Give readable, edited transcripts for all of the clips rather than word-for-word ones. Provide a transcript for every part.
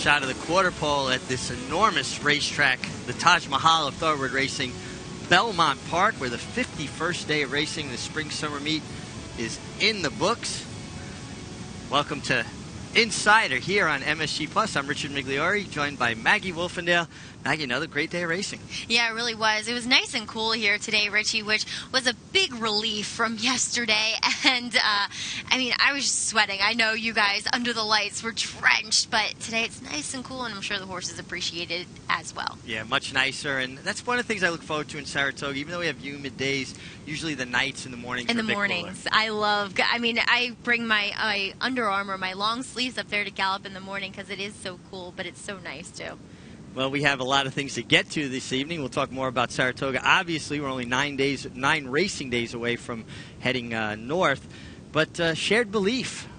shot of the quarter pole at this enormous racetrack, the Taj Mahal of thoroughbred racing, Belmont Park, where the 51st day of racing, the spring-summer meet, is in the books. Welcome to Insider here on MSG Plus. I'm Richard Migliore, joined by Maggie Wolfendale. Maggie, another great day of racing. Yeah, it really was. It was nice and cool here today, Richie, which was a big relief from yesterday. And, I was just sweating. I know you guys under the lights were drenched, but today it's nice and cool, and I'm sure the horses appreciated it as well. Yeah, much nicer. And that's one of the things I look forward to in Saratoga. Even though we have humid days, usually the nights and the mornings are a bit mornings. cooler. I bring my Under Armour, my long sleeves up there to gallop in the morning because it is so cool, but it's so nice too. Well, we have a lot of things to get to this evening. We'll talk more about Saratoga. Obviously, we're only 9 racing days away from heading north. But Shared Belief,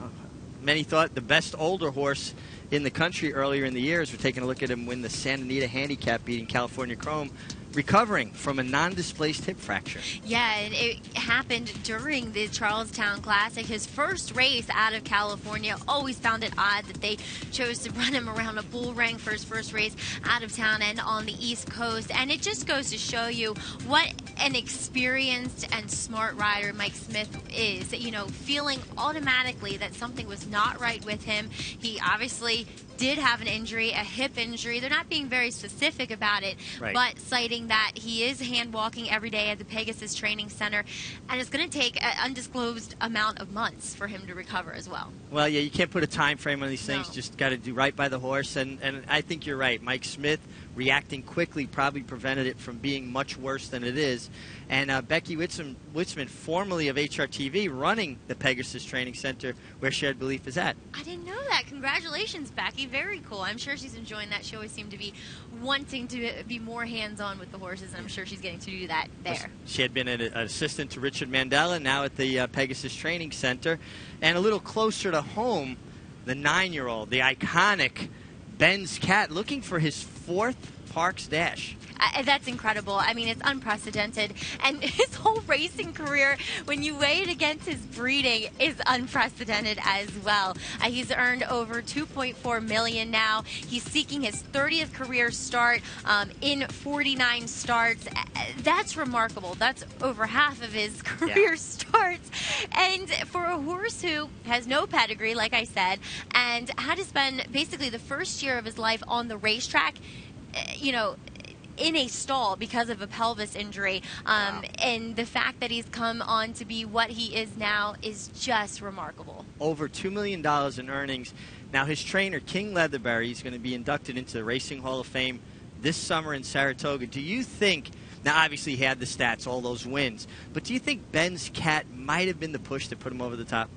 many thought the best older horse in the country earlier in the year, as we're taking a look at him win the Santa Anita Handicap, beating California Chrome, recovering from a non-displaced hip fracture. Yeah, and it happened during the Charlestown Classic. His first race out of California. Always found it odd that they chose to run him around a bull ring for his first race out of town and on the East Coast. And it just goes to show you what an experienced and smart rider Mike Smith is. Feeling automatically that something was not right with him. He obviously did have an injury, a hip injury. They're not being very specific about it, right, but citing that he is hand walking every day at the Pegasus Training Center, and it's going to take an undisclosed amount of months for him to recover as well. Well, yeah, you can't put a time frame on these things. No. Just got to do right by the horse, and I think you're right. Mike Smith reacting quickly probably prevented it from being much worse than it is. And Becky Witzman, formerly of HRTV, running the Pegasus Training Center where Shared Belief is at. I didn't know that. Congratulations, Becky. Very cool. I'm sure she's enjoying that. She always seemed to be wanting to be more hands-on with the horses, and I'm sure she's getting to do that there. She had been an assistant to Richard Mandela, now at the Pegasus Training Center. And a little closer to home, the 9-year-old, the iconic Ben's Cat, looking for his 4th Parks Dash. That's incredible. It's unprecedented. And his whole racing career, when you weigh it against his breeding, is unprecedented as well. He's earned over $2.4 million now. He's seeking his 30th career start in 49 starts. That's remarkable. That's over half of his career starts. And for a horse who has no pedigree, like I said, and had to spend basically the first year of his life on the racetrack, in a stall because of a pelvis injury. Wow. And the fact that he's come on to be what he is now is just remarkable. Over $2 million in earnings. Now, his trainer, King Leatherbury, is going to be inducted into the Racing Hall of Fame this summer in Saratoga. Do you think, now obviously he had the stats, all those wins, but do you think Ben's Cat might have been the push to put him over the top?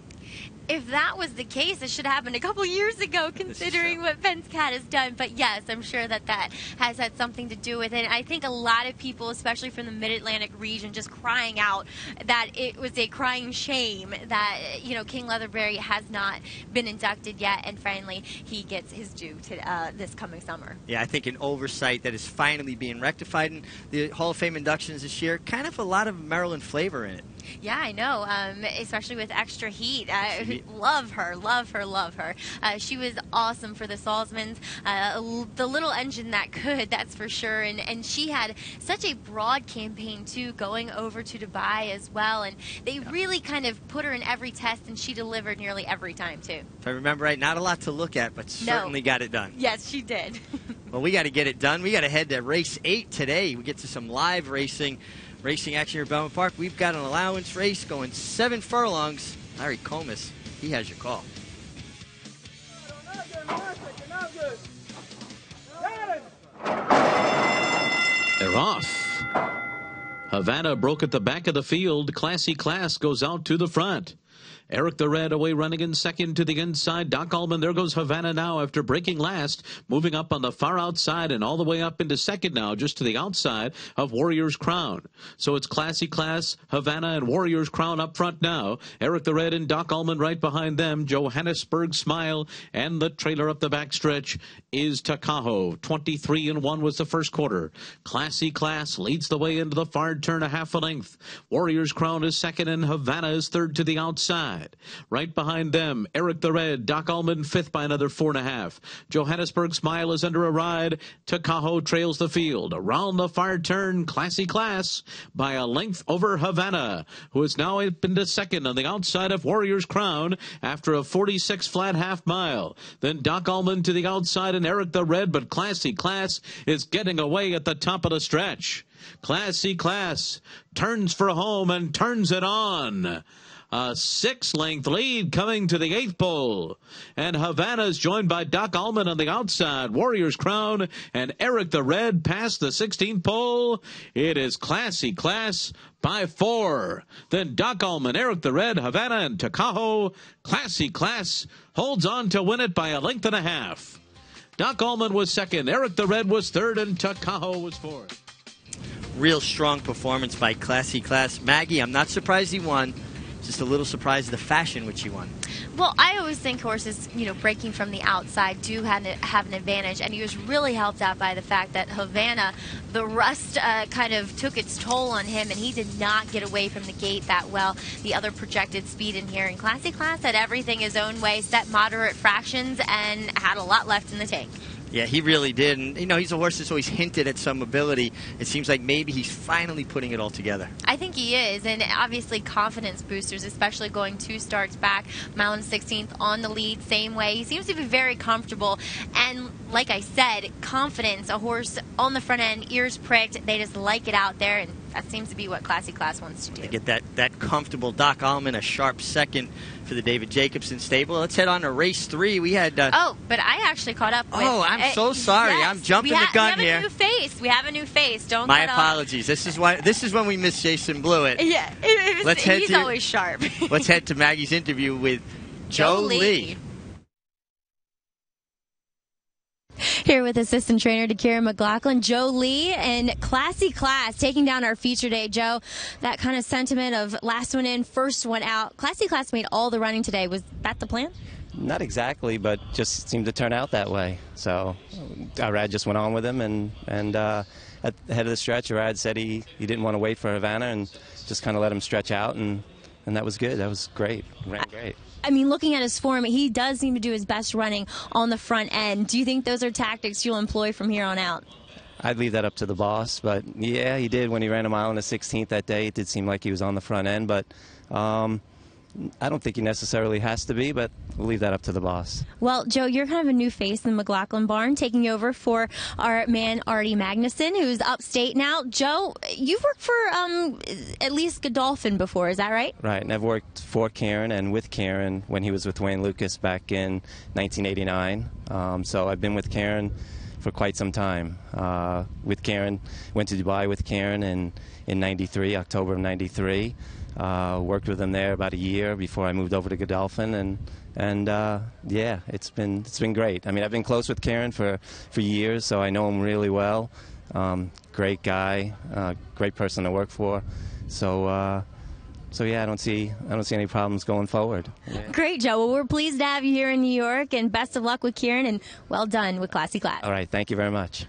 If that was the case, it should have happened a couple years ago, considering what Ben's Cat has done. But yes, I'm sure that has had something to do with it. I think a lot of people, especially from the Mid-Atlantic region, just crying out that it was a crying shame that, King Leatherbury has not been inducted yet, and finally he gets his due to this coming summer. Yeah, I think an oversight that is finally being rectified. And the Hall of Fame inductions this year, kind of a lot of Maryland flavor in it. Yeah, I know, especially with Extra Heat. Love her. She was awesome for the Salzmans. The little engine that could, that's for sure. And she had such a broad campaign, too, going over to Dubai as well. And they really kind of put her in every test, and she delivered nearly every time, too. If I remember right, not a lot to look at, but certainly got it done. Yes, she did. Well, we got to get it done. We got to head to race 8 today. We get to some live racing action here at Belmont Park. We've got an allowance race going 7 furlongs. Larry Comas, he has your call. They're off. Havana broke at the back of the field. Classy Class goes out to the front. Eric the Red away running in second to the inside. Doc Allman, there goes Havana now after breaking last. Moving up on the far outside and all the way up into second now, just to the outside of Warrior's Crown. So it's Classy Class, Havana, and Warrior's Crown up front now. Eric the Red and Doc Allman right behind them. Johannesburg Smile, and the trailer up the backstretch is Takaho. 23-1 was the first quarter. Classy Class leads the way into the far turn a half a length. Warrior's Crown is second and Havana is third to the outside. outside. Right behind them, Eric the Red, Doc Allman fifth by another 4.5. Johannesburg Smile is under a ride. Takaho trails the field. Around the far turn, Classy Class by a length over Havana, who is now up into second on the outside of Warrior's Crown after a 46 flat half mile. Then Doc Allman to the outside and Eric the Red, but Classy Class is getting away at the top of the stretch. Classy Class turns for home and turns it on. A 6-length lead coming to the 8th pole. And Havana is joined by Doc Allman on the outside. Warrior's Crown and Eric the Red past the 16th pole. It is Classy Class by 4. Then Doc Allman, Eric the Red, Havana, and Takaho. Classy Class holds on to win it by a length and a half. Doc Allman was second. Eric the Red was third, and Takaho was fourth. Real strong performance by Classy Class. Maggie, I'm not surprised he won. Just a little surprised the fashion which he won. Well, I always think horses, breaking from the outside do have an advantage, and he was really helped out by the fact that Havana, the rust kind of took its toll on him, and he did not get away from the gate that well. The other projected speed in here, and Classy Class had everything his own way, set moderate fractions, and had a lot left in the tank. Yeah, he really did. And, he's a horse that's always hinted at some ability. It seems like maybe he's finally putting it all together. I think he is, and obviously confidence boosters, especially going 2 starts back, mile and 16th on the lead, same way. He seems to be very comfortable, and like I said, confidence, a horse on the front end, ears pricked, they just like it out there, and that seems to be what Classy Class wants to do. They get that comfortable. Doc Allman, a sharp second for the David Jacobson stable. Let's head on to race 3. We had... but I actually caught up with... Oh, I'm so sorry. Yes, I'm jumping the gun here. We have a new face. Don't My apologies. This is when we miss Jason Blewett. Yeah, he's always sharp. Let's head to Maggie's interview with Joe Lee. Here with assistant trainer Kira McLaughlin, Joe Lee, and Classy Class taking down our feature day. Joe, that kind of sentiment of last one in, first one out. Classy Class made all the running today. Was that the plan? Not exactly, but just seemed to turn out that way. So Arad just went on with him, and at the head of the stretch, Arad said he didn't want to wait for Havana and just kind of let him stretch out, and that was good. That was great. Ran great. I mean, looking at his form, he does seem to do his best running on the front end. Do you think those are tactics you'll employ from here on out? I'd leave that up to the boss, but yeah, he did when he ran a mile and a 16th that day. It did seem like he was on the front end, but I don't think he necessarily has to be, but we'll leave that up to the boss. Well, Joe, you're kind of a new face in the McLaughlin barn, taking over for our man Artie Magnuson, who's upstate now. Joe, you've worked for at least Godolphin before, is that right? Right, and I've worked for Kieran and with Kieran when he was with Wayne Lucas back in 1989. So I've been with Kieran for quite some time. With Kieran, went to Dubai with Kieran in 93, October of 93. Worked with him there about a year before I moved over to Godolphin, and yeah, it's been great. I mean, I've been close with Kieran for years, so I know him really well. Great guy, great person to work for. So yeah, I don't see any problems going forward. Yeah. Great, Joe. Well, we're pleased to have you here in New York, and best of luck with Kieran, and well done with Classy Class. All right, thank you very much.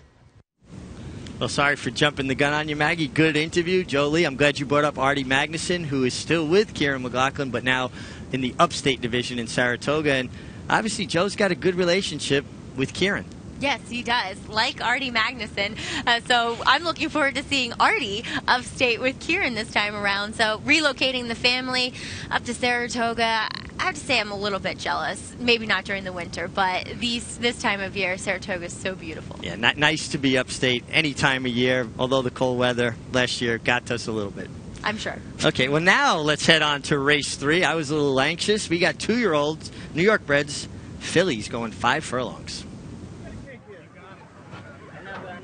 Well, sorry for jumping the gun on you, Maggie. Good interview. Joe Lee, I'm glad you brought up Artie Magnuson, who is still with Kieran McLaughlin, but now in the upstate division in Saratoga. And obviously, Joe's got a good relationship with Kieran. Yes, he does, like Artie Magnuson. So I'm looking forward to seeing Artie upstate with Kieran this time around. So relocating the family up to Saratoga, I have to say I'm a little bit jealous. Maybe not during the winter, but this time of year, Saratoga is so beautiful. Yeah, nice to be upstate any time of year, although the cold weather last year got to us a little bit. I'm sure. Okay, well now let's head on to race 3. I was a little anxious. We got 2-year-olds, New York breds, fillies going 5 furlongs.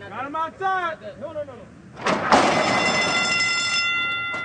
Got him outside. No.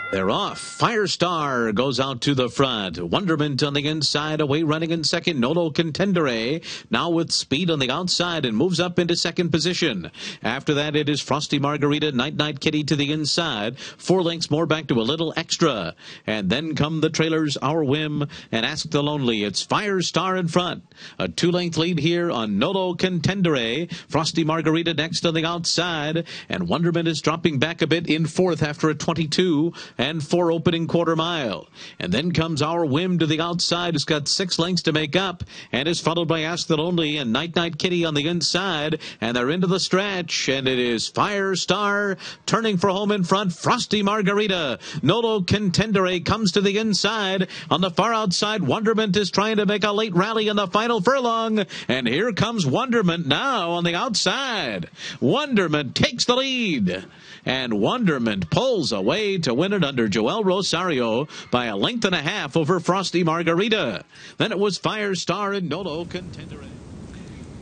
They're off. Firestar goes out to the front. Wonderment on the inside, away running in second. Nolo Contendere now with speed on the outside and moves up into second position. After that, it is Frosty Margarita, Night Kitty to the inside. 4 lengths more back to a little extra. And then come the trailers, Our Whim, and Ask the Lonely. It's Firestar in front. A 2-length lead here on Nolo Contendere. Frosty Margarita next on the outside. And Wonderment is dropping back a bit in fourth after a 22. and 4 opening quarter mile. And then comes Our Whim to the outside, who's got 6 lengths to make up, and is followed by Ask That Only and Night Night Kitty on the inside, and they're into the stretch, and it is Fire Star turning for home in front. Frosty Margarita. Nolo Contendere comes to the inside. On the far outside, Wonderment is trying to make a late rally in the final furlong, and here comes Wonderment now on the outside. Wonderment takes the lead, and Wonderment pulls away to win it under Joel Rosario by a length and a half over Frosty Margarita. Then it was Fire Star and Nolo Contendere.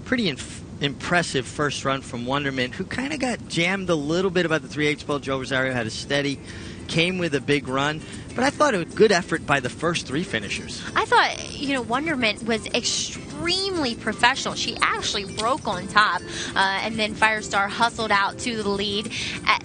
Pretty impressive first run from Wonderment, who kind of got jammed a little bit about the 3/8 ball. Joe Rosario had a steady, came with a big run. But I thought it was a good effort by the first 3 finishers. I thought, Wonderment was extremely professional. She actually broke on top, and then Firestar hustled out to the lead.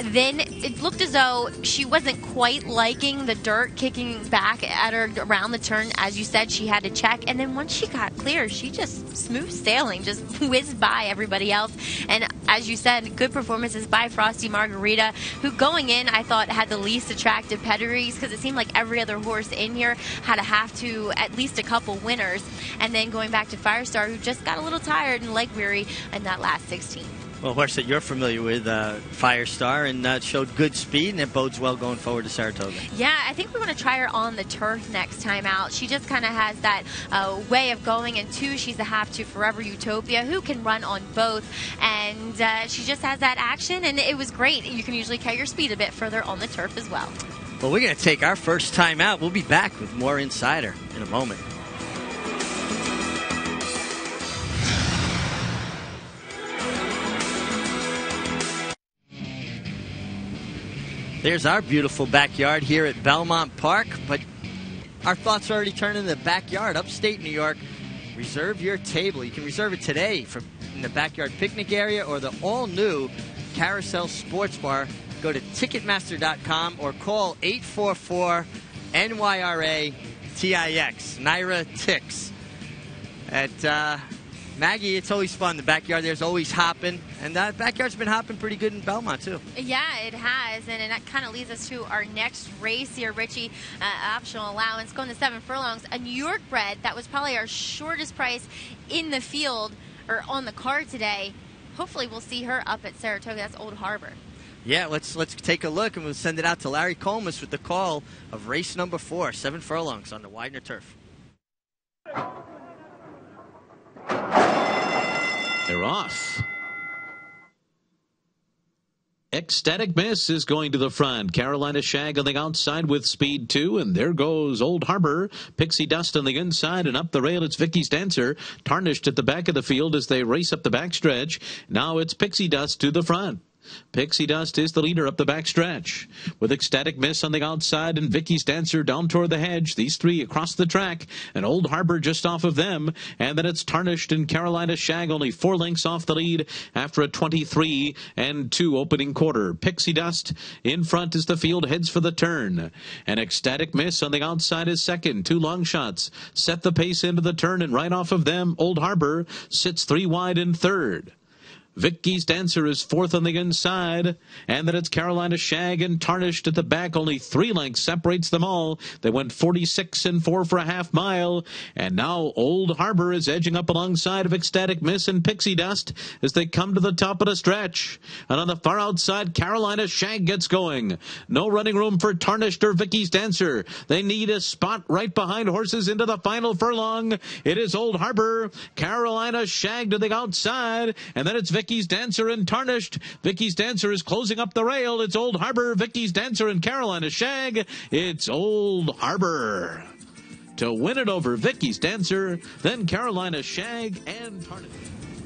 Then it looked as though she wasn't quite liking the dirt kicking back at her around the turn. As you said, she had to check. And then once she got clear, she just smooth sailing, just whizzed by everybody else. And as you said, good performances by Frosty Margarita, who going in, I thought had the least attractive pedigrees, because it seemed like every other horse in here had to have to at least a couple winners. And then going back to Firestar, who just got a little tired and leg weary in that last 16. Well, a horse that you're familiar with, Firestar, and showed good speed, and it bodes well going forward to Saratoga. Yeah, I think we want to try her on the turf next time out. She just kind of has that way of going, and 2, she's a half to Forever Utopia, who can run on both, and she just has that action, and it was great. You can usually carry your speed a bit further on the turf as well. Well, we're going to take our first time out. We'll be back with more Insider in a moment. There's our beautiful backyard here at Belmont Park, but our thoughts are already turned in the backyard, upstate New York. Reserve your table. You can reserve it today in the backyard picnic area or the all-new Carousel Sports Bar. Go to Ticketmaster.com or call 844-NYRA-TIX. Naira Tix. At Maggie, it's always fun. The backyard there's always hopping. And that backyard's been hopping pretty good in Belmont, too. Yeah, it has. And that kind of leads us to our next race here, Richie. Optional allowance going to 7 furlongs. A New York bred that was probably our shortest price in the field or on the card today. Hopefully we'll see her up at Saratoga. That's Old Harbor. Yeah, let's take a look, and we'll send it out to Larry Colmus with the call of race number 4, 7 furlongs on the Widener turf. They're off. Ecstatic Miss is going to the front. Carolina Shag on the outside with speed 2, and there goes Old Harbor. Pixie Dust on the inside, and up the rail it's Vicky's Dancer. Tarnished at the back of the field as they race up the backstretch. Now it's Pixie Dust to the front. Pixie Dust is the leader up the backstretch, with Ecstatic Miss on the outside and Vicky's Dancer down toward the hedge. These 3 across the track, and Old Harbor just off of them. And then it's Tarnished and Carolina Shag only 4 lengths off the lead after a 23 and 2 opening quarter. Pixie Dust in front as the field heads for the turn, and Ecstatic Miss on the outside is second. 2 long shots set the pace into the turn, and right off of them Old Harbor sits 3 wide in third. Vicky's Dancer is 4th on the inside, and then it's Carolina Shag and Tarnished at the back. Only 3 lengths separates them all. They went 46 and 4 for a half mile, and now Old Harbor is edging up alongside of Ecstatic Miss and Pixie Dust as they come to the top of the stretch. And on the far outside, Carolina Shag gets going. No running room for Tarnished or Vicky's Dancer. They need a spot right behind horses into the final furlong. It is Old Harbor, Carolina Shag to the outside, and then it's Vicky's Dancer and Tarnished. Vicky's Dancer is closing up the rail. It's Old Harbor, Vicky's Dancer, and Carolina Shag. It's Old Harbor to win it over Vicky's Dancer, then Carolina Shag and Tarnished.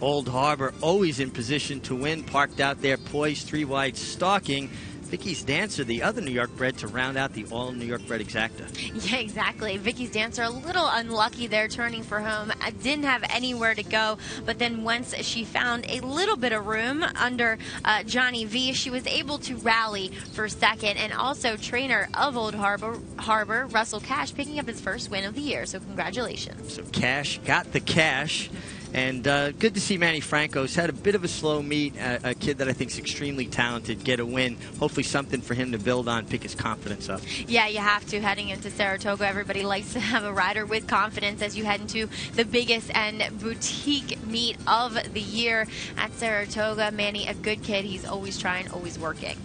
Old Harbor always in position to win, parked out there, poised, 3 wide, stalking. Vicky's Dancer, the other New York bred, to round out the all New York bred exacta. Yeah, exactly. Vicky's Dancer a little unlucky there turning for home. Didn't have anywhere to go, but then once she found a little bit of room under Johnny V, she was able to rally for second. And also trainer of Old Harbor, Russell Cash, picking up his first win of the year. So congratulations. So Cash got the cash. And good to see Manny Franco's had a bit of a slow meet, a kid that I think is extremely talented, get a win. Hopefully something for him to build on, pick his confidence up. Yeah, you have to. Heading into Saratoga, everybody likes to have a rider with confidence as you head into the biggest and boutique meet of the year at Saratoga. Manny, a good kid. He's always trying, always working.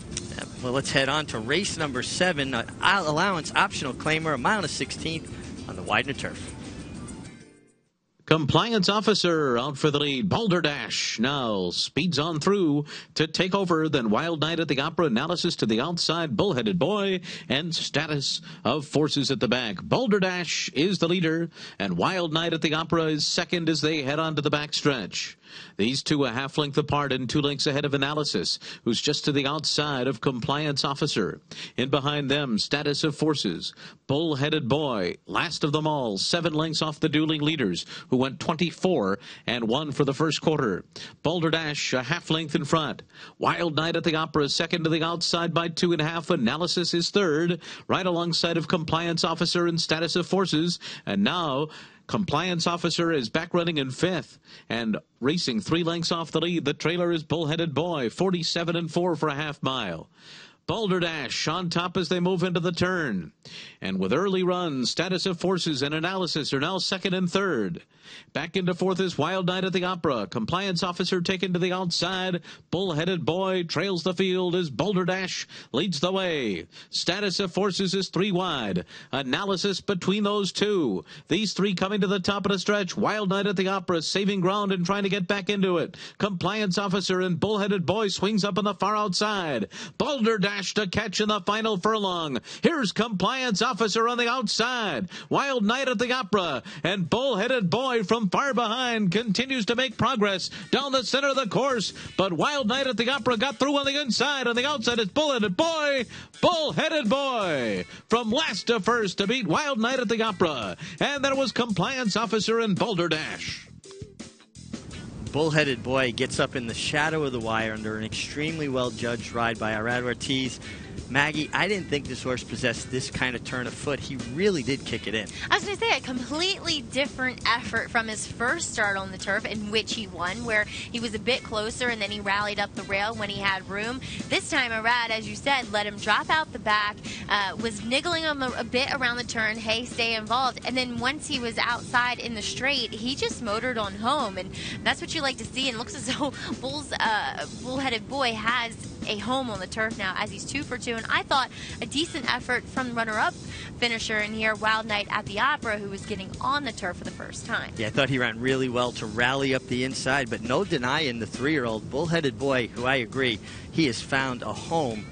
Well, let's head on to race number 7, allowance optional claimer, a mile and a 16th on the Widener turf. Compliance officer out for the lead. Balderdash now speeds on through to take over. Then Wild Night at the Opera, analysis to the outside. Bullheaded Boy and status of forces at the back. Balderdash is the leader, and Wild Night at the Opera is second as they head on to the backstretch. These two a half length apart and 2 lengths ahead of Analysis, who's just to the outside of Compliance Officer. In behind them, Status of Forces. Bullheaded Boy, last of them all, 7 lengths off the dueling leaders, who went 24 and 1 for the first quarter. Balderdash a half length in front. Wild Night at the Opera second to the outside by 2.5. Analysis is third, right alongside of Compliance Officer and Status of Forces. And now Compliance Officer is back running in 5th and racing 3 lengths off the lead. The trailer is Bullheaded Boy, 47 and 4 for a half mile. Balderdash on top as they move into the turn. And with early runs, Status of Forces and Analysis are now second and third. Back into 4th is Wild Night at the Opera. Compliance Officer taken to the outside. Bullheaded Boy trails the field as Balderdash leads the way. Status of Forces is 3 wide. Analysis between those two. These 3 coming to the top of the stretch. Wild Night at the Opera saving ground and trying to get back into it. Compliance Officer and Bullheaded Boy swings up on the far outside. Balderdash to catch in the final furlong. Here's Compliance Officer on the outside. Wild Night at the Opera and Bullheaded Boy from far behind continues to make progress down the center of the course, but Wild Night at the Opera got through on the inside. On the outside is Bullheaded Boy. Bullheaded Boy from last to first to beat Wild Night at the Opera. And then it was Compliance Officer and Balderdash. Bullheaded Boy gets up in the shadow of the wire under an extremely well-judged ride by Arad Ortiz. Maggie, I didn't think this horse possessed this kind of turn of foot. He really did kick it in. I was going to say, a completely different effort from his first start on the turf, in which he won, where he was a bit closer and then he rallied up the rail when he had room. This time, Arad, as you said, let him drop out the back, was niggling him a bit around the turn, hey, stay involved. And then once he was outside in the straight, he just motored on home. And that's what you like to see. And it looks as though Bullheaded Boy has a home on the turf now, as he's 2 for 2. And I thought a decent effort from the runner-up finisher in here, Wild Night at the Opera, who was getting on the turf for the first time. Yeah, I thought he ran really well to rally up the inside, but no denying the 3-year-old Bullheaded Boy, who I agree, he has found a home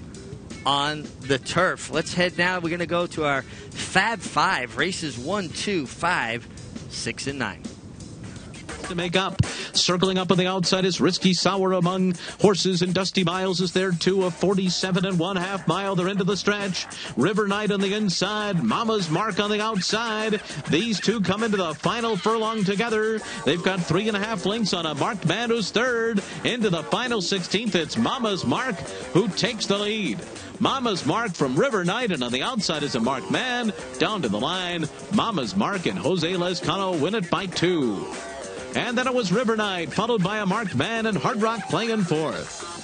on the turf. Let's head now. We're going to go to our Fab 5, races 1, 2, 5, 6, and 9. To make up. Circling up on the outside is Risky Sour among horses, and Dusty Miles is there too, a 47 and 1/2 mile. They're into the stretch. River Knight on the inside, Mama's Mark on the outside. These two come into the final furlong together. They've got 3.5 lengths on a marked man who's third. Into the final 16th, it's Mama's Mark who takes the lead. Mama's Mark from River Knight, and on the outside is a marked man. Down to the line, Mama's Mark and Jose Lezcano win it by 2. And then it was River Knight, followed by a marked man and Hard Rock playing 4th.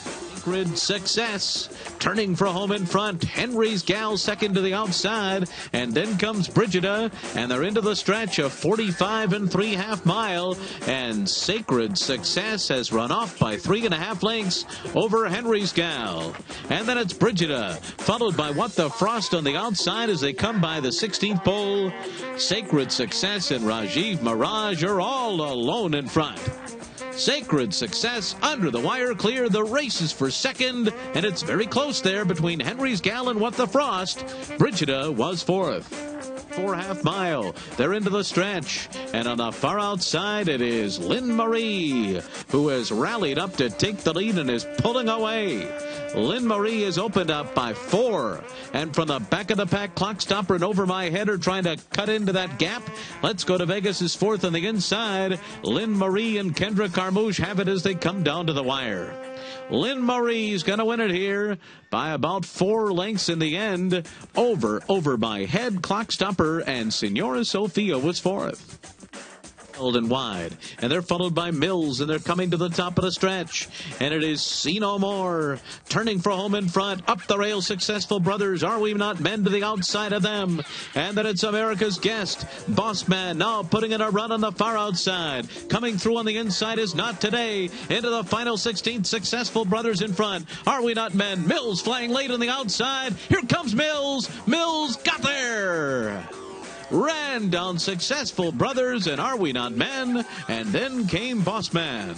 Sacred Success turning for home in front. Henry's Gal second to the outside. And then comes Brigida, and they're into the stretch of 45 and 3/2 mile. And Sacred Success has run off by 3.5 lengths over Henry's Gal. And then it's Brigida, followed by What the Frost on the outside as they come by the 16th pole. Sacred Success and Rajiv Mirage are all alone in front. Sacred Success under the wire clear. The race is for second, and it's very close there between Henry's Gal and What the Frost. Brigida was 4th. 4.5 mile. They're into the stretch. And on the far outside, it is Lynn Marie, who has rallied up to take the lead and is pulling away. Lynn Marie is opened up by 4. And from the back of the pack, Clock Stopper and Over My Head are trying to cut into that gap. Let's Go to Vegas is 4th on the inside. Lynn Marie and Kendra Carmouche have it as they come down to the wire. Lynn Marie's going to win it here by about 4 lengths in the end. Over My Head, Clock Stopper, and Senora Sophia was 4th. And wide, and they're followed by Mills, and they're coming to the top of the stretch, and it is See No More turning for home in front. Up the rail, Successful Brothers, Are We Not Men to the outside of them, and then it's America's Guest, Boss Man, now putting in a run on the far outside. Coming through on the inside is Not Today. Into the final 16th, Successful Brothers in front. Are We Not Men? Mills flying late on the outside. Here comes Mills. Mills got there. Ran down Successful Brothers and Are We Not Men, and then came Boss Man.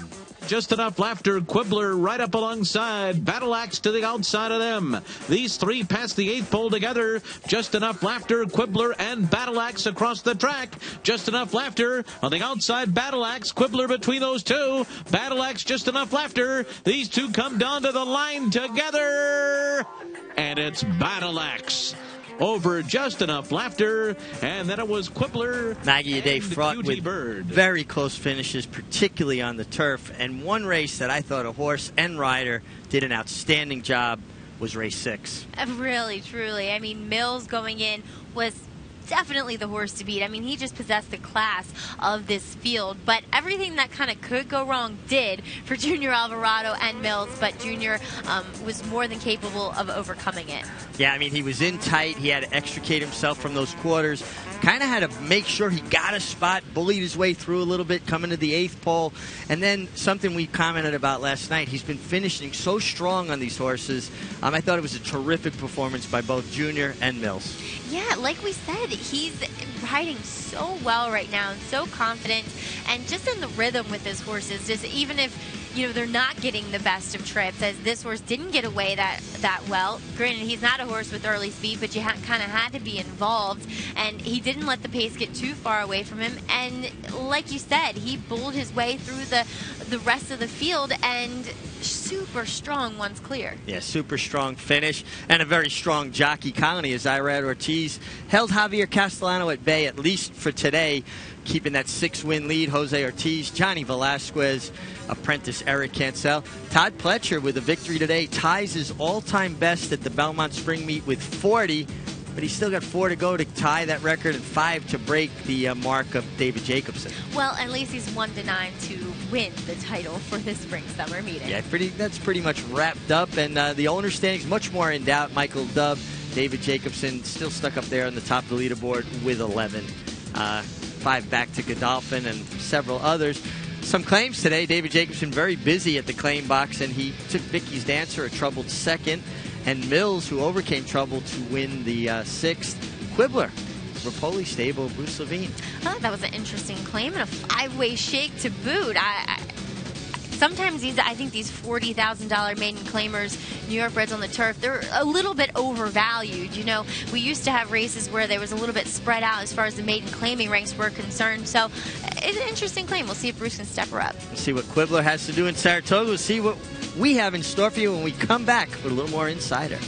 Just enough laughter, Quibbler right up alongside, Battle Axe to the outside of them. These three pass the 8th pole together. Just enough laughter, Quibbler and Battle Axe across the track. Just enough laughter on the outside, Battle Axe, Quibbler between those two. Battle Axe, just enough laughter. These two come down to the line together, and it's Battle Axe over Just Enough Laughter, and then it was Quibbler. Maggie, a day fraught with very close finishes, particularly on the turf. And one race that I thought a horse and rider did an outstanding job was race 6. Really, truly. I mean, Mills going in was definitely the horse to beat. I mean, he just possessed the class of this field, but everything that kind of could go wrong did for Junior Alvarado and Mills, but Junior was more than capable of overcoming it. Yeah, I mean, he was in tight. He had to extricate himself from those quarters. Kind of had to make sure he got a spot, bullied his way through a little bit, coming to the 8th pole. And then something we commented about last night, he's been finishing so strong on these horses. I thought it was a terrific performance by both Junior and Mills. Yeah, like we said, he's riding so well right now and so confident and just in the rhythm with his horses. Just even if, you know, they're not getting the best of trips, as this horse didn't get away that well. Granted, he's not a horse with early speed, but you kind of had to be involved, and he didn't let the pace get too far away from him. And like you said, he bulled his way through the rest of the field, and super strong once clear. Yeah, super strong finish and a very strong jockey colony as Irad Ortiz held Javier Castellano at bay, at least for today, keeping that 6-win lead. Jose Ortiz, Johnny Velasquez, apprentice Eric Cancel. Todd Pletcher with a victory today ties his all-time best at the Belmont Spring Meet with 40, but he's still got 4 to go to tie that record and 5 to break the mark of David Jacobson. Well, at least he's 1-9 to win the title for the spring-summer meeting. Yeah, that's pretty much wrapped up, and the owner standings much more in doubt. Michael Dubb, David Jacobson still stuck up there on the top of the leaderboard with 11. 5 back to Godolphin and several others. Some claims today. David Jacobson very busy at the claim box, and he took Vicky's Dancer, a troubled second, and Mills, who overcame trouble to win the 6th. Quibbler, Rapoli stable, Bruce Levine. Oh, that was an interesting claim and a 5-way shake to boot. Sometimes I think these $40,000 maiden claimers, New York breds on the turf, they're a little bit overvalued. You know, we used to have races where there was a little bit spread out as far as the maiden claiming ranks were concerned. So it's an interesting claim. We'll see if Bruce can step her up. We'll see what Quibbler has to do in Saratoga. We'll see what we have in store for you when we come back with a little more Insider.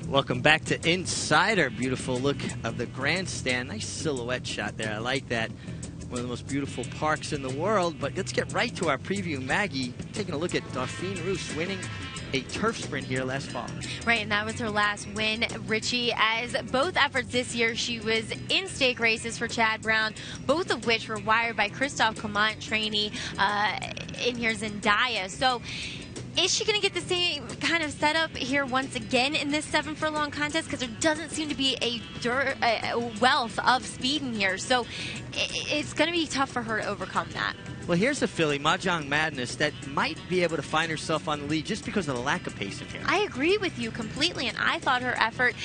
Welcome back to Insider. Beautiful look of the grandstand. Nice silhouette shot there. I like that. One of the most beautiful parks in the world. But let's get right to our preview. Maggie, taking a look at Dauphine Rousse winning a turf sprint here last fall. Right, and that was her last win, Richie. As both efforts this year, she was in stake races for Chad Brown, both of which were wired by Christophe Clement, trainee in here, Zendaya. So is she going to get the same kind of setup here once again in this 7 furlong contest? Because there doesn't seem to be a wealth of speed in here. So it's going to be tough for her to overcome that. Well, here's a filly, Mahjong Madness, that might be able to find herself on the lead just because of the lack of pace in here. I agree with you completely, and I thought her effort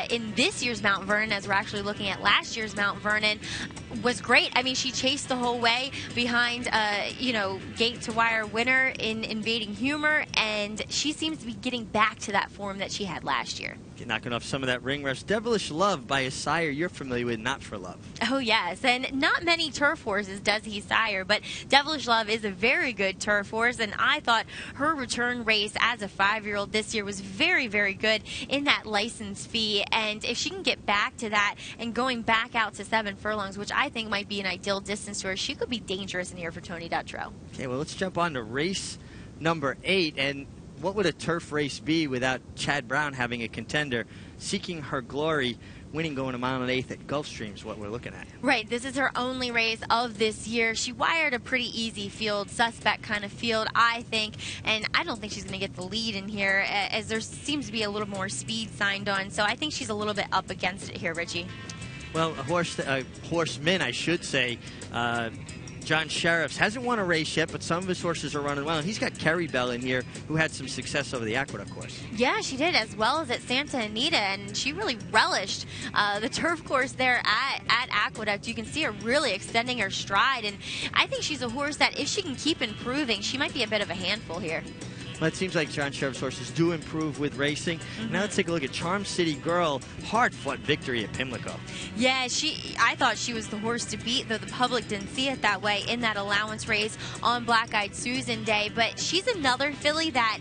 in this year's Mount Vernon, as we're actually looking at last year's Mount Vernon, was great. I mean, she chased the whole way behind, gate to wire winner in Invading Humor, and she seems to be getting back to that form that she had last year. Knocking off some of that ring rust. Devilish Love by a sire you're familiar with, Not for Love. Oh, yes, and not many turf horses does he sire, but Devilish Love is a very good turf horse, and I thought her return race as a 5-year-old this year was very, very good in that license fee, and if she can get back to that and going back out to 7 furlongs, which I think might be an ideal distance to her, she could be dangerous in here for Tony Dutrow. Okay, well, let's jump on to race number 8, and what would a turf race be without Chad Brown having a contender, seeking her glory, winning going a mile and 1/8 at Gulfstream is what we're looking at. Right, this is her only race of this year. She wired a pretty easy field, suspect kind of field, I think, and I don't think she's going to get the lead in here, as there seems to be a little more speed signed on, so I think she's a little bit up against it here, Richie. Well, a horseman, I should say, John Sheriffs hasn't won a race yet, but some of his horses are running well. And he's got Kerry Bell in here, who had some success over the Aqueduct course. Yeah, she did, as well as at Santa Anita, and she really relished the turf course there at Aqueduct. You can see her really extending her stride, and I think she's a horse that, if she can keep improving, she might be a bit of a handful here. Well, it seems like John Sheriff's horses do improve with racing. Now let's take a look at Charm City Girl. Hard-fought victory at Pimlico. Yeah, I thought she was the horse to beat, though the public didn't see it that way in that allowance race on Black-Eyed Susan Day. But she's another filly that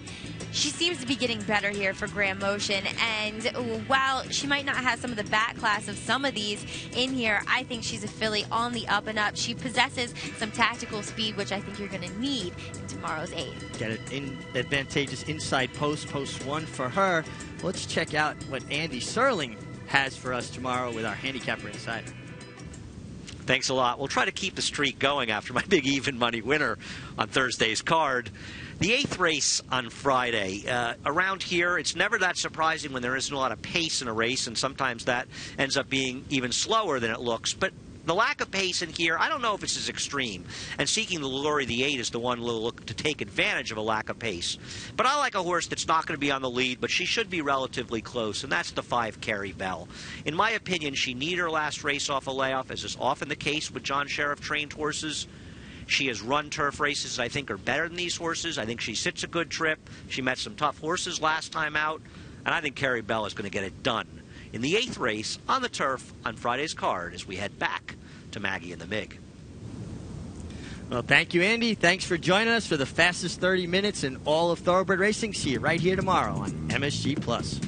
she seems to be getting better here for Grand Motion, and while she might not have some of the back class of some of these in here, I think she's a filly on the up and up. She possesses some tactical speed, which I think you're going to need in tomorrow's 8. Get it in advantageous inside post 1 for her. Let's check out what Andy Serling has for us tomorrow with our Handicapper Insider. Thanks a lot. We'll try to keep the streak going after my big even money winner on Thursday's card. The 8th race on Friday. Around here, it's never that surprising when there isn't a lot of pace in a race, and sometimes that ends up being even slower than it looks. But the lack of pace in here, I don't know if it's as extreme. And Seeking the Glory, the 8, is the one we'll look to take advantage of a lack of pace. But I like a horse that's not going to be on the lead, but she should be relatively close, and that's the 5, Kerry Bell. In my opinion, she needed her last race off a layoff, as is often the case with John Sheriff-trained horses. She has run turf races I think are better than these horses. I think she sits a good trip. She met some tough horses last time out, and I think Kerry Bell is going to get it done in the 8th race on the turf on Friday's card as we head back to Maggie and the Mig. Well, thank you, Andy. Thanks for joining us for the fastest 30 minutes in all of thoroughbred racing. See you right here tomorrow on MSG Plus.